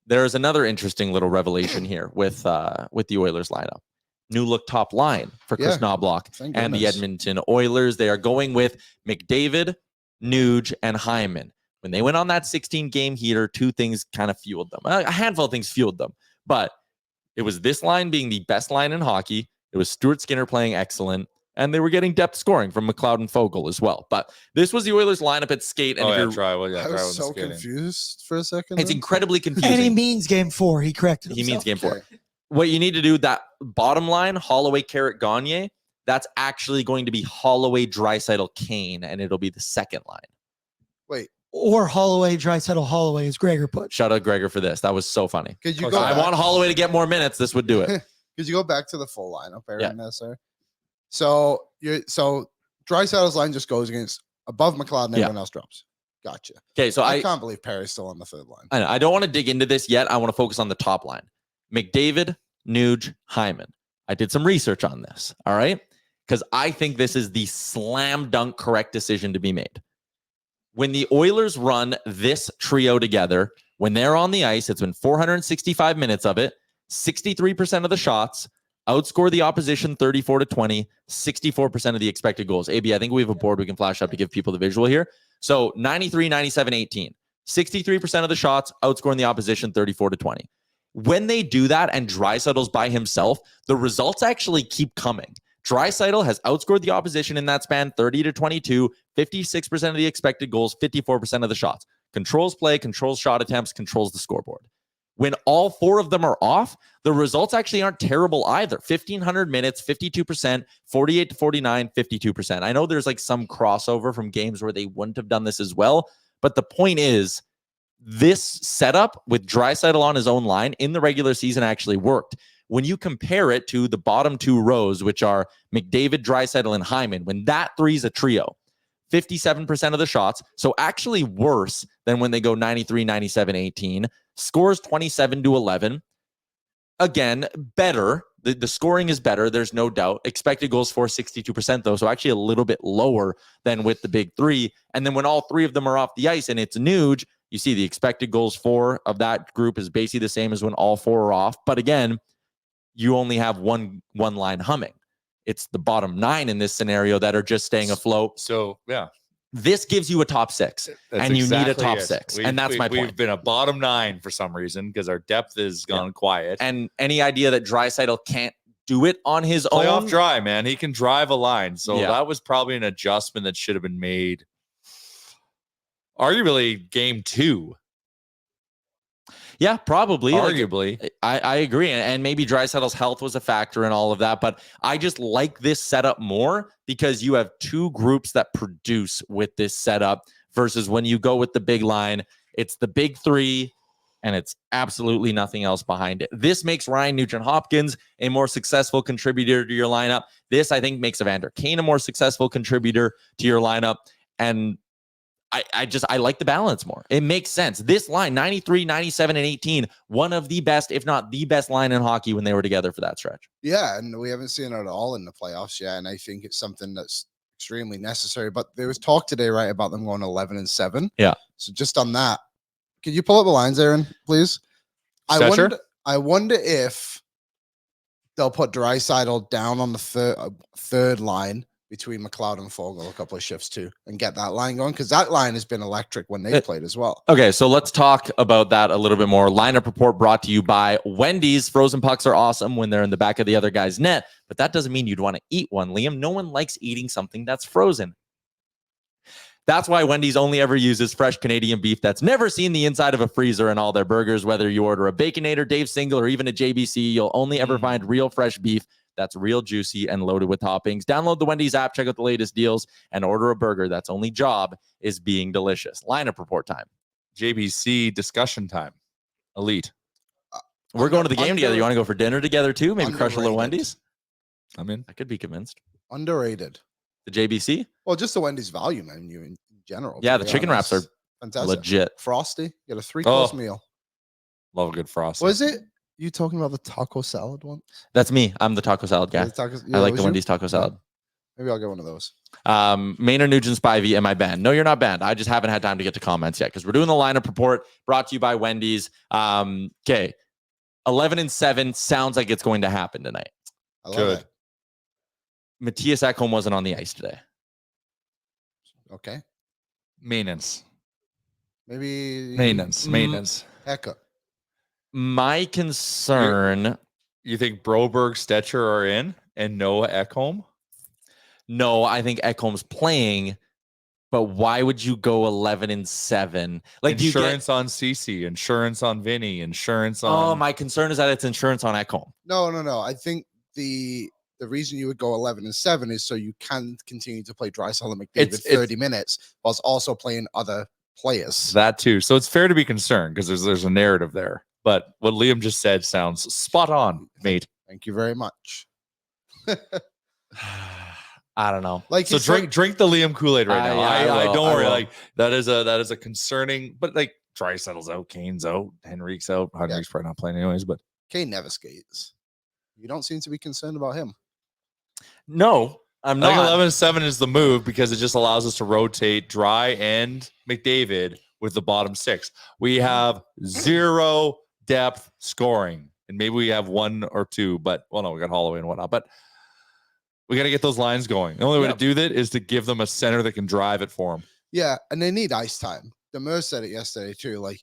There's another interesting little revelation here with the Oilers lineup. New look top line for Kris Knoblauch and the Edmonton Oilers. They are going with McDavid, Nuge, and Hyman. When they went on that 16-game heater, two things kind of fueled them. A handful of things fueled them, but it was this line being the best line in hockey. It was Stuart Skinner playing excellent, and they were getting depth scoring from McLeod and Fogle as well. But this was the Oilers lineup at skate. And I was so confused for a second. It's incredibly confusing. And he means game 4. He corrected himself. He means game 4. What you need to do, that bottom line, Holloway, Carrot, Gagne, that's actually going to be Holloway, Draisaitl, Kane, and it'll be the second line. Wait. Or Holloway, Draisaitl, Holloway, as Gregor put. Shout out Gregor for this. That was so funny. I want Holloway to get more minutes. This would do it. Could you go back to the full lineup, Aaron? Yeah. Sir. So Draisaitl's line just goes against above McLeod and everyone else drops. Gotcha. Okay, so I can't believe Perry's still on the third line. I know. I don't want to dig into this yet. I want to focus on the top line. McDavid, Nuge, Hyman. I did some research on this, all right? Because I think this is the slam dunk correct decision to be made. When the Oilers run this trio together, when they're on the ice, it's been 465 minutes of it, 63% of the shots, outscore the opposition 34-20, 64% of the expected goals. AB, I think we have a board we can flash up to give people the visual here. So 93, 97, 18. 63% of the shots, outscoring the opposition 34-20. When they do that and Draisaitl's by himself, the results actually keep coming. Draisaitl has outscored the opposition in that span 30-22, 56% of the expected goals, 54% of the shots. Controls play, controls shot attempts, controls the scoreboard. When all four of them are off, the results actually aren't terrible either. 1,500 minutes, 52%, 48-49, 52%. I know there's like some crossover from games where they wouldn't have done this as well, but the point is, this setup with Draisaitl on his own line in the regular season actually worked. When you compare it to the bottom two rows, which are McDavid, Draisaitl, and Hyman, when that three's a trio, 57% of the shots, so actually worse than when they go 93, 97, 18, scores 27-11. Again, better. The scoring is better, there's no doubt. Expected goals for 62%, though, so actually a little bit lower than with the big three. And then when all three of them are off the ice and it's Nuge, you see the expected goals for of that group is basically the same as when all four are off. But again, you only have one line humming. It's the bottom nine in this scenario that are just staying afloat. So, yeah. This gives you a top six, and you need a top six. And that's my point. We've been a bottom nine for some reason because our depth has gone quiet. And any idea that Draisaitl can't do it on his own? Playoff dry, man. He can drive a line. So that was probably an adjustment that should have been made. Arguably, game 2. Yeah, probably. Arguably. Like, I agree. And maybe Draisaitl's health was a factor in all of that. But I just like this setup more because you have two groups that produce with this setup versus when you go with the big line, it's the big three and it's absolutely nothing else behind it. This makes Ryan Nugent-Hopkins a more successful contributor to your lineup. This, I think, makes Evander Kane a more successful contributor to your lineup. And I like the balance more. It makes sense. This line, 93, 97, and 18, one of the best, if not the best line in hockey when they were together for that stretch. Yeah, and we haven't seen it at all in the playoffs yet, and I think it's something that's extremely necessary. But there was talk today, right, about them going 11-7. Yeah. So just on that, could you pull up the lines, Aaron, please? I wonder if they'll put Draisaitl down on the third line between McLeod and Fogle a couple of shifts too, and get that line going, because that line has been electric when they played as well. Okay, so let's talk about that a little bit more. Lineup report brought to you by Wendy's. Frozen pucks are awesome when they're in the back of the other guy's net, but that doesn't mean you'd want to eat one, Liam. No one likes eating something that's frozen. That's why Wendy's only ever uses fresh Canadian beef that's never seen the inside of a freezer in all their burgers. Whether you order a Baconator, Dave Single, or even a JBC, you'll only ever find real fresh beef that's real juicy and loaded with toppings. Download the Wendy's app, check out the latest deals, and order a burger that's only job is being delicious. Lineup report time. JBC discussion time. Elite. We're going to the game together. You want to go for dinner together too? Maybe crush a little Wendy's? I'm in. I could be convinced. Underrated. The JBC? Well, just the Wendy's value menu in general. Yeah, the chicken wraps are fantastic. Legit. Frosty. Get a 3-course meal. Love a good frosty. Was it? You talking about the taco salad one? That's me. I'm the taco salad guy. I like the Wendy's taco salad. Maybe I'll get one of those. Maynard Nugent Spivey, am I banned? No, you're not banned. I just haven't had time to get to comments yet because we're doing the lineup report brought to you by Wendy's. Okay. 11-7 sounds like it's going to happen tonight. I love it. Matthias Ekholm wasn't on the ice today. Okay. Maintenance. Maybe Maintenance. Eka. My concern. You think Broberg, Stetcher are in and no Ekholm? No, I think Ekholm's playing, but why would you go 11-7? Like insurance on CC, insurance on Vinny, insurance on. Oh, my concern is that it's insurance on Ekholm. No. I think the reason you would go 11-7 is so you can continue to play Draisaitl and McDavid 30 minutes whilst also playing other players. That too. So it's fair to be concerned because there's a narrative there. But what Liam just said sounds spot on, mate. Thank you very much. I don't know. Like, so drink the Liam Kool-Aid right now. I don't worry. Will. Like that is a concerning, but like Draisaitl's out, Kane's out, Henrique's out. Henrique's probably not playing anyways, but Kane never skates. You don't seem to be concerned about him. No, I'm not. I think 11-7 is the move because it just allows us to rotate Dry and McDavid with the bottom six. We have zero depth scoring, and maybe we have one or two, but well, no, we got Holloway and whatnot, but we got to get those lines going. The only way to do that is to give them a center that can drive it for them. Yeah, and they need ice time. Demers said it yesterday too. Like,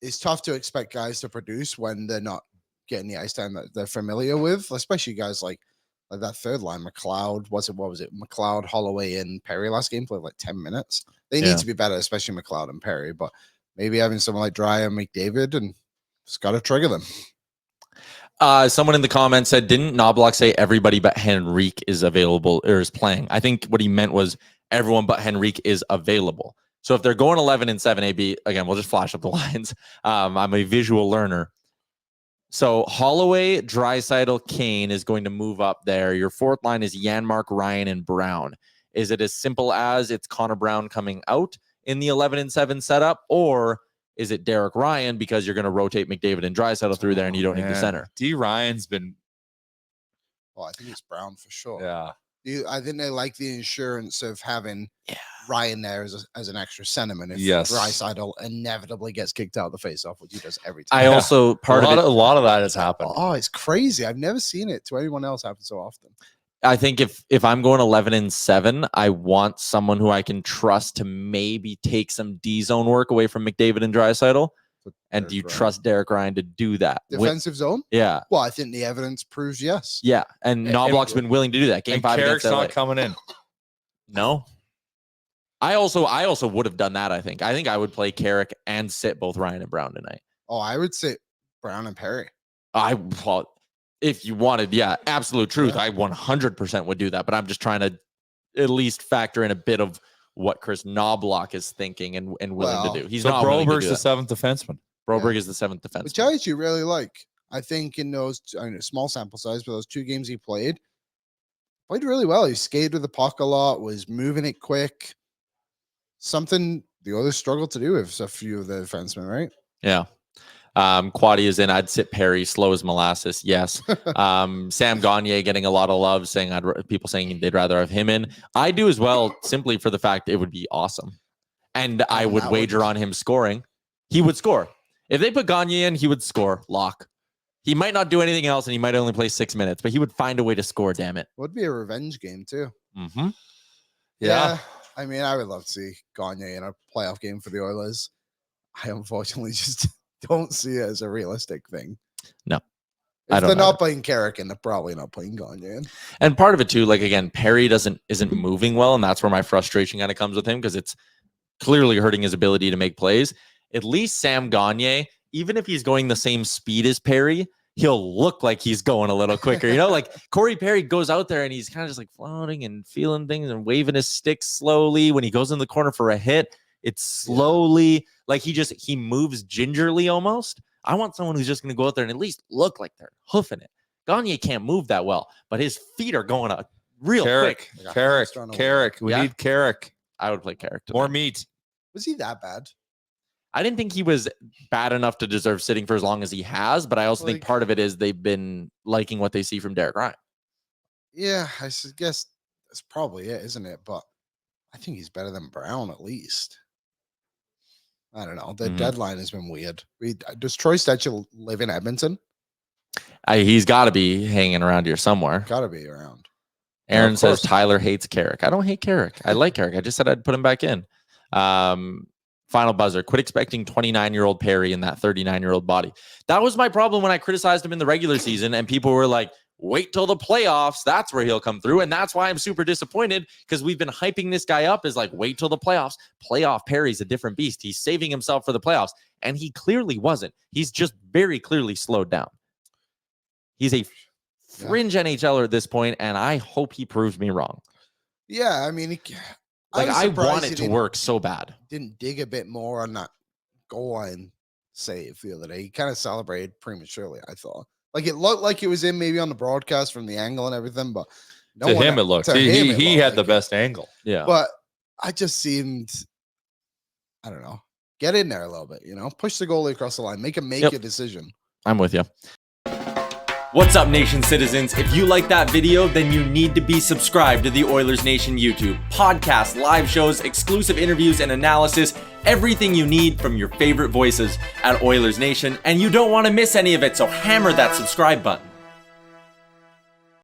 it's tough to expect guys to produce when they're not getting the ice time that they're familiar with, especially guys like that third line, McLeod. What was it? McLeod, Holloway, and Perry last game played like 10 minutes. They need to be better, especially McLeod and Perry, but maybe having someone like Dry and McDavid and just got to trigger them. Someone in the comments said, didn't Knoblauch say everybody but Henrique is available or is playing? I think what he meant was everyone but Henrique is available. So if they're going 11-7 AB, again, we'll just flash up the lines. I'm a visual learner. So Holloway, Draisaitl, Kane is going to move up there. Your fourth line is Janmark, Ryan, and Brown. Is it as simple as it's Connor Brown coming out in the 11-7 setup, or is it Derek Ryan because you're going to rotate McDavid and Draisaitl through there and you don't need the center? D. Ryan's been. Well, I think it's Brown for sure. Yeah. I think they like the insurance of having Ryan there as an extra sentiment. If Draisaitl inevitably gets kicked out of the faceoff, which he does every time. I also a lot of that has happened. Oh, it's crazy. I've never seen it to anyone else happen so often. I think if I'm going 11-7, I want someone who I can trust to maybe take some D zone work away from McDavid and Draisaitl. And do you trust Derek Ryan to do that? Defensive zone? Yeah. Well, I think the evidence proves yes. Yeah. And Knoblauch's been willing to do that. Game 5 Carrick's not coming in. No. I also would have done that, I think. I think I would play Carrick and sit both Ryan and Brown tonight. Oh, I would sit Brown and Perry. If you wanted, absolute truth. I 100% would do that. But I'm just trying to at least factor in a bit of what Kris Knoblauch is thinking and willing to do. He's not Broberg's the seventh defenseman. Broberg is the seventh defenseman. Which I actually really like. I think in those small sample size, but those 2 games he played really well. He skated with the puck a lot, was moving it quick. Something the others struggled to do with a few of the defensemen, right? Yeah. Quaddy is in. I'd sit Perry, slow as molasses. Yes. Sam Gagner getting a lot of love, saying people saying they'd rather have him in. I do as well, simply for the fact it would be awesome, and I would wager on him scoring. He would score if they put Gagner in. He would score. Lock. He might not do anything else, and he might only play 6 minutes, but he would find a way to score. Damn it! Would be a revenge game too. Mm-hmm. Yeah. I mean, I would love to see Gagner in a playoff game for the Oilers. I unfortunately just don't see it as a realistic thing. No. If they're not playing Carrick and they're probably not playing Gagner. And part of it too, like again, Perry isn't moving well, and that's where my frustration kind of comes with him because it's clearly hurting his ability to make plays. At least Sam Gagner, even if he's going the same speed as Perry, he'll look like he's going a little quicker. Like Corey Perry goes out there and he's kind of just like floating and feeling things and waving his stick slowly. When he goes in the corner for a hit, it's slowly like he moves gingerly almost. I want someone who's just going to go out there and at least look like they're hoofing it. Gagner can't move that well, but his feet are going real quick. Carrick. We need Carrick. I would play Carrick. More meat. Was he that bad? I didn't think he was bad enough to deserve sitting for as long as he has, but I also think part of it is they've been liking what they see from Derek Ryan. Yeah, I guess That's probably it, isn't it? But I think he's better than Brown at least. I don't know. The deadline has been weird. Does Troy Stetcher live in Edmonton? He's got to be hanging around here somewhere. Got to be around. Aaron says Tyler hates Carrick. I don't hate Carrick. I like Carrick. I just said I'd put him back in. Final buzzer. Quit expecting 29-year-old Perry in that 39-year-old body. That was my problem when I criticized him in the regular season, and people were like, wait till the playoffs. That's where he'll come through. And that's why I'm super disappointed, because we've been hyping this guy up as like, wait till the playoffs. Playoff Perry's a different beast. He's saving himself for the playoffs. And he clearly wasn't. He's just very clearly slowed down. He's a fringe NHLer at this point, and I hope he proves me wrong. Yeah, I mean, I want it to work so bad. Didn't dig a bit more on that goal line save the other day. He kind of celebrated prematurely, I thought. Like, it looked like it was in maybe on the broadcast from the angle and everything, but to him it looked. He had the best angle. Yeah. But I just seemed, I don't know, get in there a little bit, push the goalie across the line, make him make a decision. I'm with you. What's up, Nation citizens? If you like that video, then you need to be subscribed to the Oilers Nation YouTube. Podcasts, live shows, exclusive interviews, and analysis. Everything you need from your favorite voices at Oilers Nation. And you don't want to miss any of it, so hammer that subscribe button.